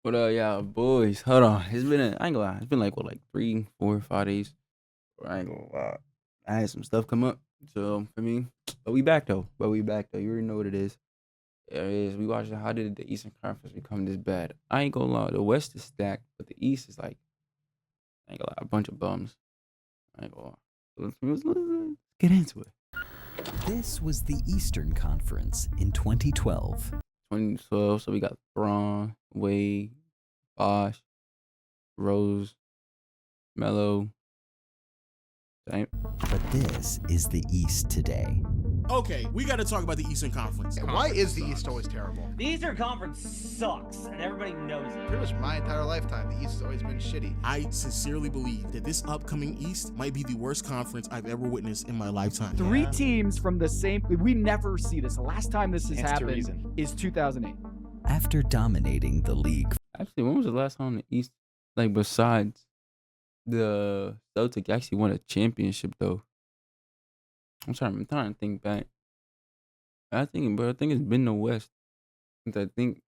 But yeah, boys, hold on. I ain't gonna lie. It's been like what, like 3, 4, 5 days. I ain't gonna lie. I had some stuff come up. So for me, but we back though. You already know what it is. It is. We watched how did the Eastern Conference become this bad? I ain't gonna lie. The West is stacked, but the East is like I ain't gonna lie, a bunch of bums. I ain't gonna lie. Let's get into it. This was the Eastern Conference in 2012. 2012. So we got Braun, Wade, Bosh, Rose, Melo. Same. But this is the East today. Okay, we got to talk about the Eastern Conference. Why is the East always terrible? The Eastern Conference sucks, and everybody knows it. Pretty much my entire lifetime, the East has always been shitty. I sincerely believe that this upcoming East might be the worst conference I've ever witnessed in my lifetime. Three teams from the same. We never see this. The last time this has happened is 2008. After dominating the league. Actually, when was the last time the East, like besides the Celtics, actually won a championship though? I'm trying to think back. I think it's been the West. Since I think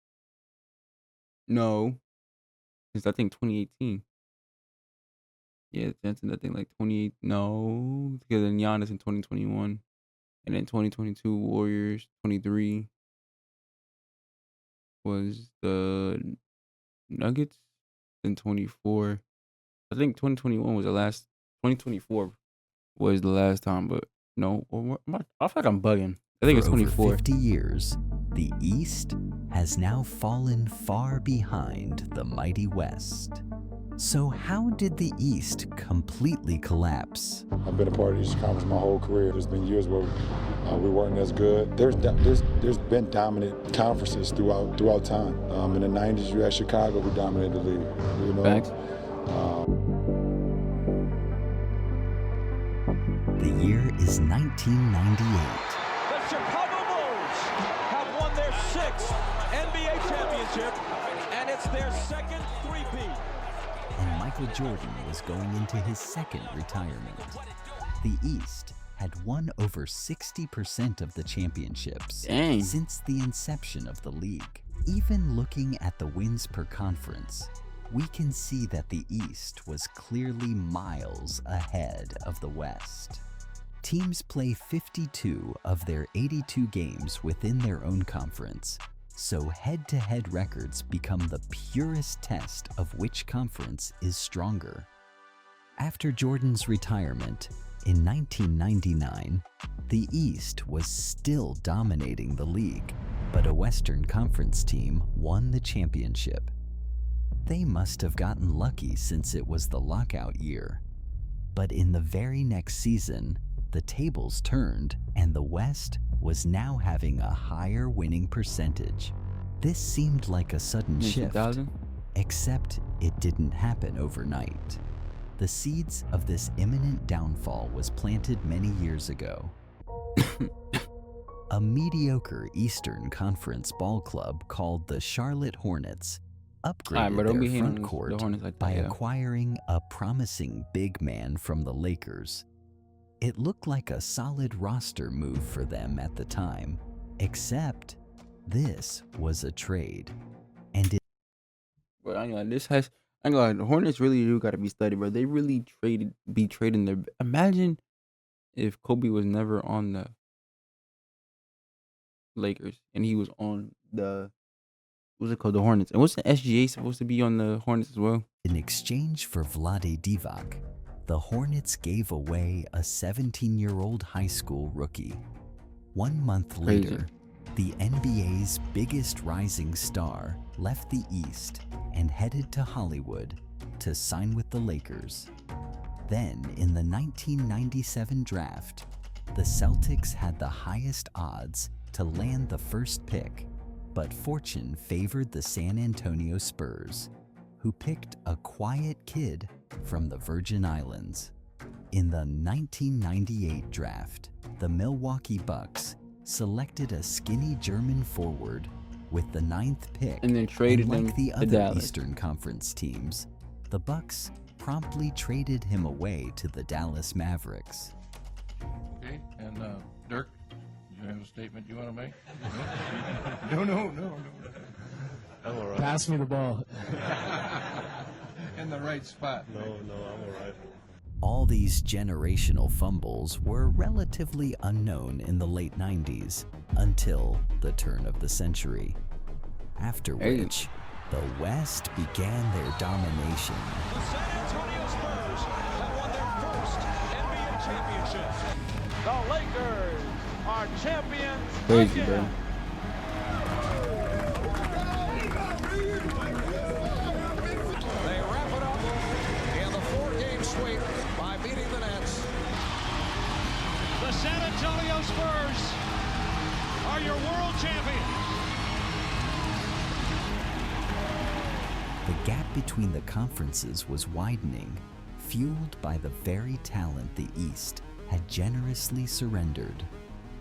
2018. Yeah, Jensen, I think like 28. No, because then Giannis in 2021, and then 2022 Warriors. 23 was the Nuggets. Then 24. I think 2021 was the last. 2024 was the last time, but no, I feel like I'm bugging. I think it's 24. For 50 years, the East has now fallen far behind the mighty West. So how did the East completely collapse? I've been a part of the Eastern Conference my whole career. There's been years where we weren't as good. There's been dominant conferences throughout time. In the 90s, you had Chicago who dominated the league. You know? Facts. The year is 1998. The Chicago Bulls have won their 6th NBA championship, and it's their second three-peat. And Michael Jordan was going into his second retirement. The East had won over 60% of the championships since the inception of the league. Even looking at the wins per conference, we can see that the East was clearly miles ahead of the West. Teams play 52 of their 82 games within their own conference, so head-to-head records become the purest test of which conference is stronger. After Jordan's retirement in 1999, the East was still dominating the league, but a Western Conference team won the championship. They must have gotten lucky since it was the lockout year. But in the very next season, the tables turned and the West was now having a higher winning percentage. This seemed like a sudden shift, 2000? Except it didn't happen overnight. The seeds of this imminent downfall was planted many years ago. A mediocre Eastern Conference ball club called the Charlotte Hornets upgraded their front court by acquiring a promising big man from the Lakers. It looked like a solid roster move for them at the time, except this was a trade. And But I'm like, the Hornets really do gotta be studied, bro. They really be trading their. Imagine if Kobe was never on the Lakers and he was on the what's it called, the Hornets. And what's the SGA supposed to be on the Hornets as well? In exchange for Vlade Divac, the Hornets gave away a 17-year-old high school rookie. 1 month later, the NBA's biggest rising star left the East and headed to Hollywood to sign with the Lakers. Then, in the 1997 draft, the Celtics had the highest odds to land the first pick, but fortune favored the San Antonio Spurs, who picked a quiet kid from the Virgin Islands. In the 1998 draft, the Milwaukee Bucks selected a skinny German forward with the 9th pick, and then traded him like the to other Dallas. Eastern Conference teams, the Bucks promptly traded him away to the Dallas Mavericks. Okay, and Dirk, do you have a statement you want to make? No. I'm all right. Pass me the ball. In the right spot. No, I'm all right. All these generational fumbles were relatively unknown in the late 90s until the turn of the century, after which the West began their domination. The San Antonio Spurs have won their first NBA championship. The Lakers are champions Crazy, again. bro. They wrap it up in the 4-game sweep by beating the Nets. The San Antonio Spurs are your world champions. The gap between the conferences was widening, fueled by the very talent the East had generously surrendered.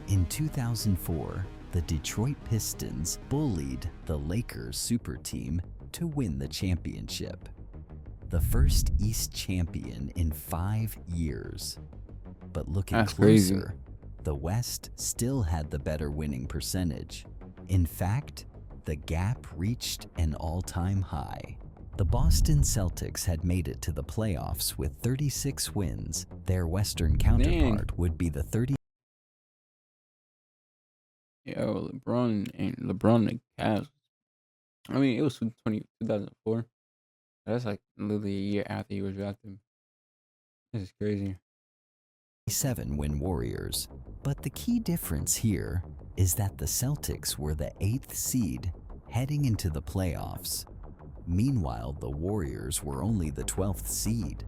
In 2004, the Detroit Pistons bullied the Lakers super team to win the championship, the first East champion in 5 years. But looking That's closer, crazy. the West still had the better winning percentage. In fact, the gap reached an all-time high. The Boston Celtics had made it to the playoffs with 36 wins. Their Western counterpart would be the 30. Yo, LeBron and the Cavs. I mean, it was 2004. That's like literally a year after he was drafted. This is crazy. 7-win Warriors. But the key difference here is that the Celtics were the 8th seed heading into the playoffs. Meanwhile, the Warriors were only the 12th seed.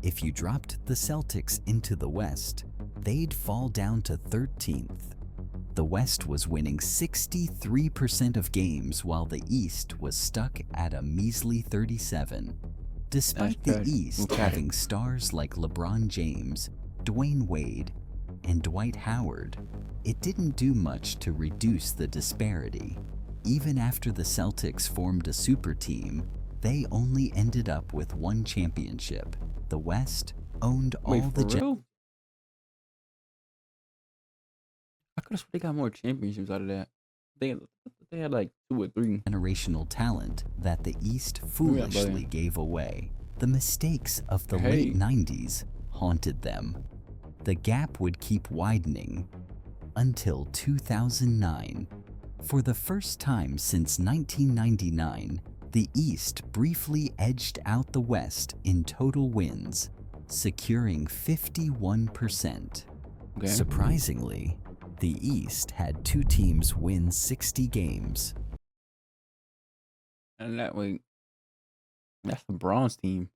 If you dropped the Celtics into the West, they'd fall down to 13th. The West was winning 63% of games while the East was stuck at a measly 37. Despite the East having stars like LeBron James, Dwayne Wade, and Dwight Howard, it didn't do much to reduce the disparity. Even after the Celtics formed a super team, they only ended up with 1 championship. The West owned all the I could have they got more championships out of that. They had like 2 or 3 generational talent that the East foolishly gave away. The mistakes of the late 90s haunted them. The gap would keep widening until 2009. For the first time since 1999, the East briefly edged out the West in total wins, securing 51%. Okay. Surprisingly, the East had 2 teams win 60 games. And that way, that's the bronze team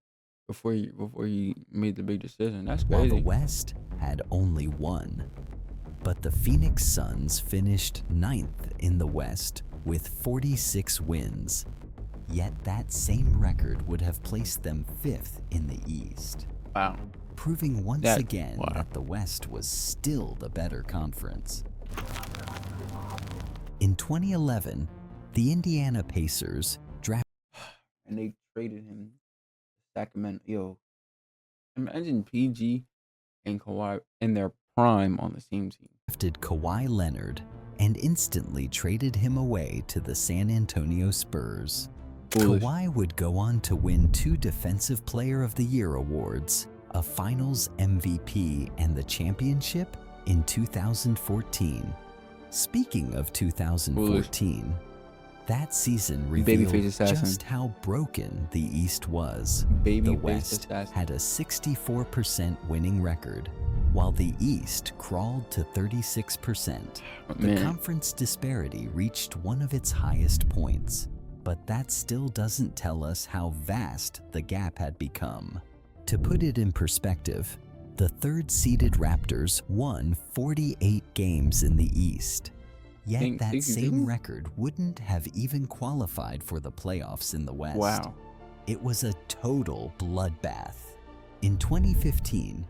before you made the big decision. That's crazy. While the West had only 1. But the Phoenix Suns finished 9th in the West with 46 wins. Yet that same record would have placed them 5th in the East. Wow. Proving once again that the West was still the better conference. In 2011, the Indiana Pacers drafted. And they traded him to Sacramento. Yo, imagine PG and Kawhi in their prime on the same team. Drafted Kawhi Leonard and instantly traded him away to the San Antonio Spurs. Foolish. Kawhi would go on to win 2 Defensive Player of the Year awards, a Finals MVP, and the championship in 2014. Speaking of 2014, that season revealed just how broken the East was. The West had a 64% winning record, while the East crawled to 36%. The conference disparity reached one of its highest points, but that still doesn't tell us how vast the gap had become. To put it in perspective, the 3rd-seeded Raptors won 48 games in the East. Yet that same record wouldn't have even qualified for the playoffs in the West. Wow. It was a total bloodbath. In 2015,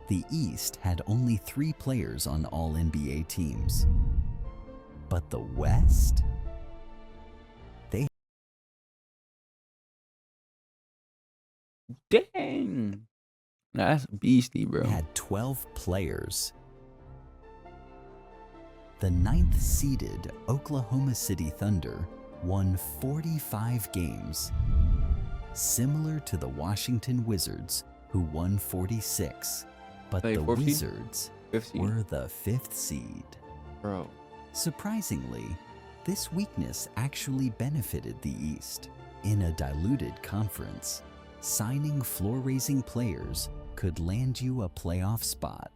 the East had only 3 players on all NBA teams. But the West? They Dang. That's beastie, bro. had 12 players. The 9th-seeded Oklahoma City Thunder won 45 games, similar to the Washington Wizards, who won 46. But Like the fourth seed? Wizards Fifth seed. were the 5th seed. Bro. Surprisingly, this weakness actually benefited the East. In a diluted conference, signing floor-raising players could land you a playoff spot,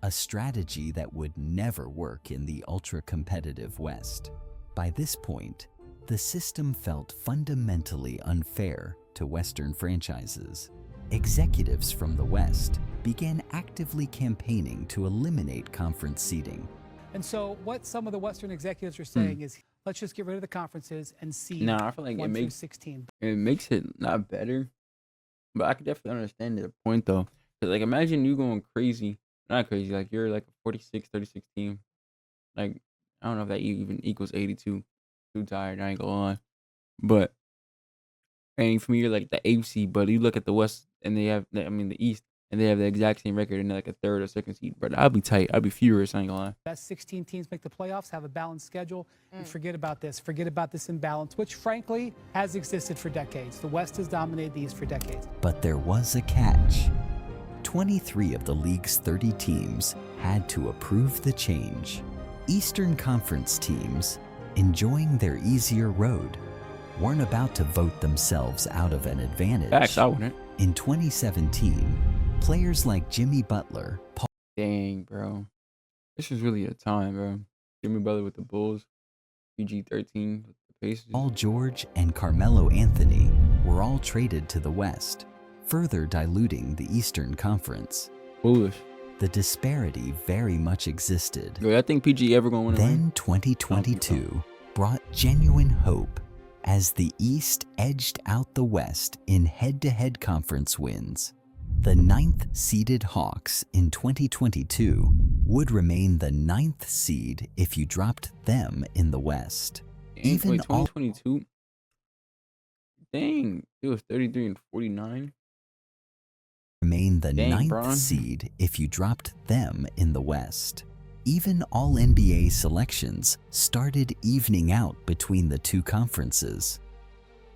a strategy that would never work in the ultra-competitive West. By this point, the system felt fundamentally unfair to Western franchises. Executives from the West began actively campaigning to eliminate conference seeding. And so what some of the Western executives are saying is, let's just get rid of the conferences and seed Nah, I feel like 1 through 16. it makes it not better, but I could definitely understand the point though. Cause like imagine you going crazy, not crazy, like you're like a 46, 36 team. Like I don't know if that even equals 82. Too tired, I ain't gonna lie. But and for me, you're like the AFC, but you look at the West and they have, the East, and they have the exact same record and they're like a third or second seed. But I'll be tight. I'll be furious. I ain't gonna lie. Best 16 teams make the playoffs, have a balanced schedule, and forget about this. Forget about this imbalance, which frankly has existed for decades. The West has dominated the East for decades. But there was a catch. 23 of the league's 30 teams had to approve the change. Eastern Conference teams, enjoying their easier road, weren't about to vote themselves out of an advantage. Facts, I wouldn't. In 2017, players like Jimmy Butler, Dang, bro. This was really a time, bro. Jimmy Butler with the Bulls, PG-13 with the Pacers. Paul George, and Carmelo Anthony were all traded to the West, further diluting the Eastern Conference. Foolish. The disparity very much existed. Yo, I think PG ever gonna win a ring? Then 2022 brought genuine hope as the East edged out the West in head-to-head conference wins. The 9th seeded Hawks in 2022 would remain the 9th seed if you dropped them in the West. Even wait, 2022? Dang, it was 33 and 49. Remain the Dang, 9th Bron. seed if you dropped them in the West. Even All-NBA selections started evening out between the two conferences.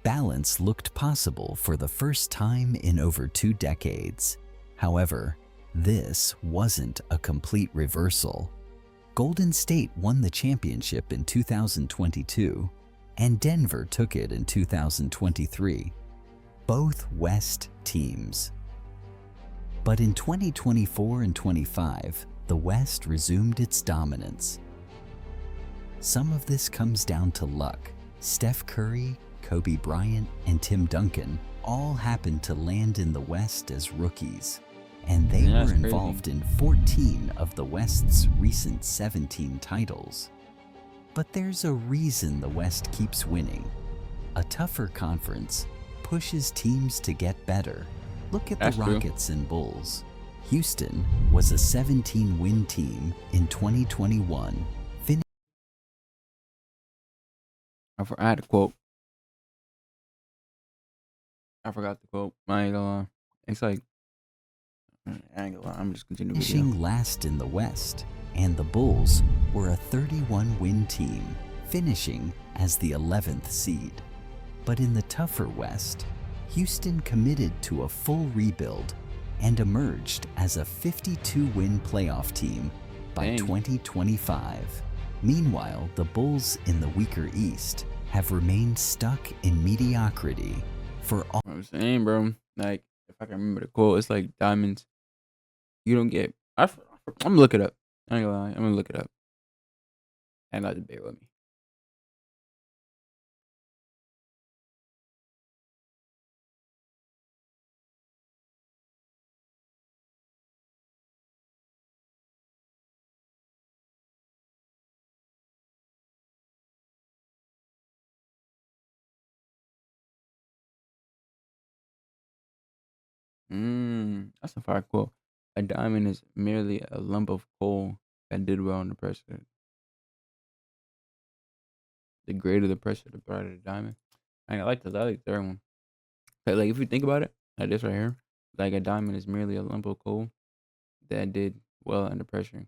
Balance looked possible for the first time in over 2 decades. However, this wasn't a complete reversal. Golden State won the championship in 2022, and Denver took it in 2023. Both West teams. But in 2024 and 25, the West resumed its dominance. Some of this comes down to luck. Steph Curry, Kobe Bryant, and Tim Duncan all happened to land in the West as rookies, and they were involved in 14 of the West's recent 17 titles. But there's a reason the West keeps winning. A tougher conference pushes teams to get better. Look at the Rockets and Bulls. Houston was a 17-win team in 2021. I had a quote. I forgot the quote. I ain't gonna lie. It's like, I ain't gonna lie. I'm just continuing. Finishing last in the West, and the Bulls were a 31-win team, finishing as the 11th seed. But in the tougher West, Houston committed to a full rebuild and emerged as a 52-win playoff team by 2025. Meanwhile, the Bulls in the weaker East have remained stuck in mediocrity for all. I'm saying, bro, like, if I can remember the quote, it's like diamonds. You don't get. I'm gonna look it up. I ain't gonna lie. I'm gonna look it up. And not to bear with me. That's a fire quote. A diamond is merely a lump of coal that did well under pressure. The greater the pressure, the brighter the diamond. I like this. I like the third one. Like if you think about it, like this right here, like a diamond is merely a lump of coal that did well under pressure.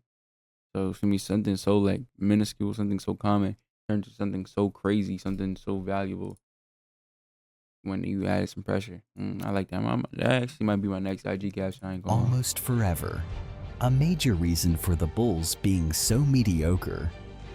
So for me, something so like minuscule, something so common, turned to something so crazy, something so valuable when you added some pressure. I like that. That actually might be my next IG caption. I ain't gonna lie. Almost forever. A major reason for the Bulls being so mediocre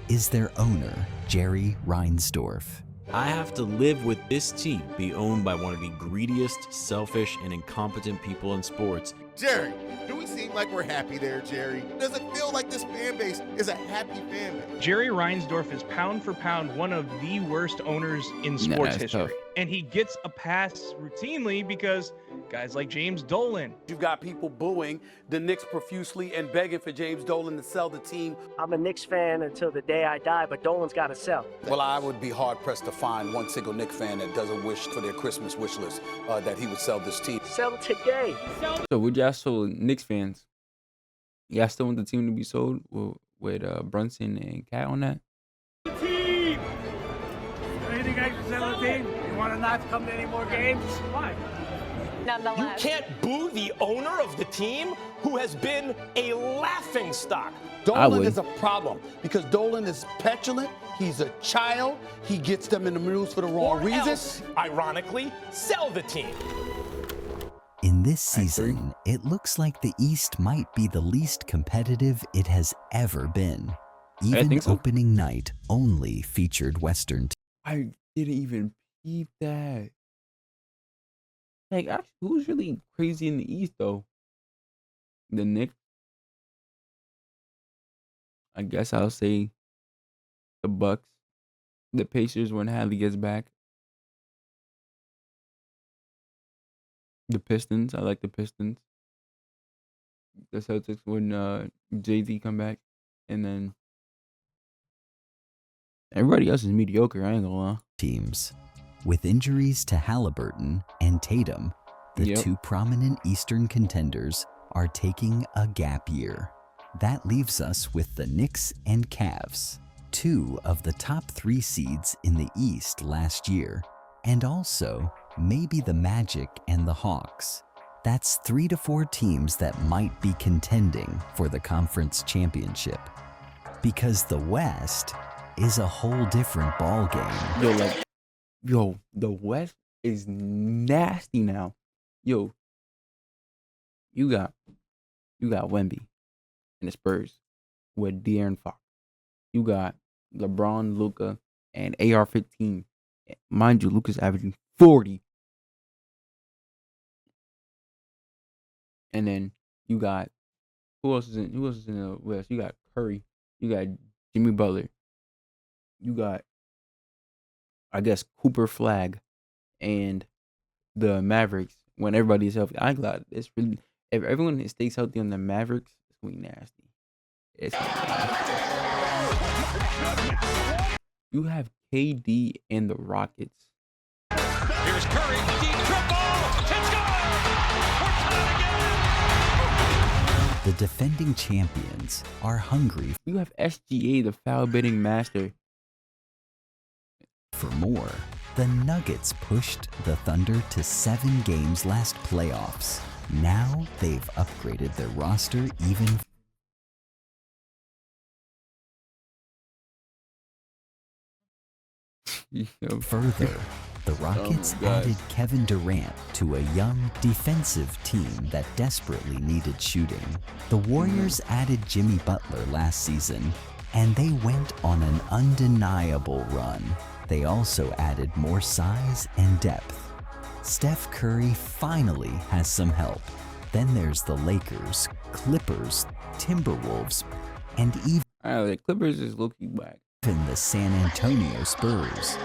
is their owner, Jerry Reinsdorf. I have to live with this team be owned by one of the greediest, selfish, and incompetent people in sports. Jerry, do we seem like we're happy there, Jerry? Does it feel like this fan base is a happy fan base? Jerry Reinsdorf is pound for pound one of the worst owners in sports history. Tough. And he gets a pass routinely because guys like James Dolan. You've got people booing the Knicks profusely and begging for James Dolan to sell the team. I'm a Knicks fan until the day I die, but Dolan's got to sell. Well, I would be hard-pressed to find one single Knicks fan that doesn't wish for their Christmas wish list that he would sell this team. Sell today. So would y'all sold Knicks fans? Y'all still want the team to be sold with Brunson and Cat on that? Team! Anything I can sell the team? You want to not come to any more games? Why? Nonetheless. You can't boo the owner of the team who has been a laughing stock. Dolan is a problem because Dolan is petulant. He's a child. He gets them in the news for the wrong reasons. Ironically, sell the team. In this season, it looks like the East might be the least competitive it has ever been. Even opening night only featured Western. I didn't even peep that. Like, actually, who's really crazy in the East, though? The Knicks? I guess I'll say the Bucks. The Pacers when Hadley gets back. The Pistons. I like the Pistons. The Celtics when Jay-Z come back. And then everybody else is mediocre, I ain't gonna lie. Teams. With injuries to Halliburton and Tatum, the two prominent Eastern contenders are taking a gap year. That leaves us with the Knicks and Cavs, two of the top 3 seeds in the East last year, and also maybe the Magic and the Hawks. That's 3 to 4 teams that might be contending for the conference championship. Because the West is a whole different ballgame. Yo, the West is nasty now. Yo, you got Wemby and the Spurs with De'Aaron Fox. You got LeBron, Luka, and AR-15. Mind you, Luka's averaging 40. And then you got who else is in the West? You got Curry. You got Jimmy Butler. You got, I guess, Cooper Flag and the Mavericks when everybody is healthy. I'm glad it's really, if everyone stays healthy on the Mavericks, it's going to be nasty. It's gonna be nasty. You have KD and the Rockets. Here's Curry, deep triple, it's good! We're tied again! The defending champions are hungry. You have SGA, the foul-bidding master. For more, the Nuggets pushed the Thunder to 7 games last playoffs. Now they've upgraded their roster even further. The Rockets added Kevin Durant to a young defensive team that desperately needed shooting. The Warriors added Jimmy Butler last season, and they went on an undeniable run. They also added more size and depth. Steph Curry finally has some help. Then there's the Lakers, Clippers, Timberwolves, and even the Clippers is low-key back. Even the San Antonio Spurs.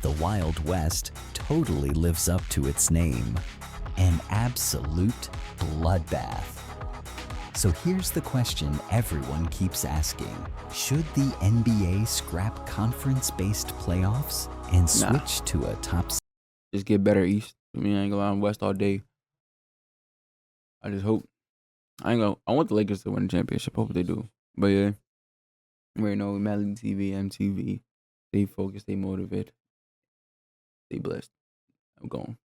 The Wild West totally lives up to its name. An absolute bloodbath. So here's the question everyone keeps asking. Should the NBA scrap conference-based playoffs and switch to a top? Just get better East. I mean, I ain't gonna lie, I'm West all day. I just hope. I want the Lakers to win the championship. Hope they do. But yeah, you already know MallyTv, MTV. Stay focused, stay motivated, stay blessed. I'm going.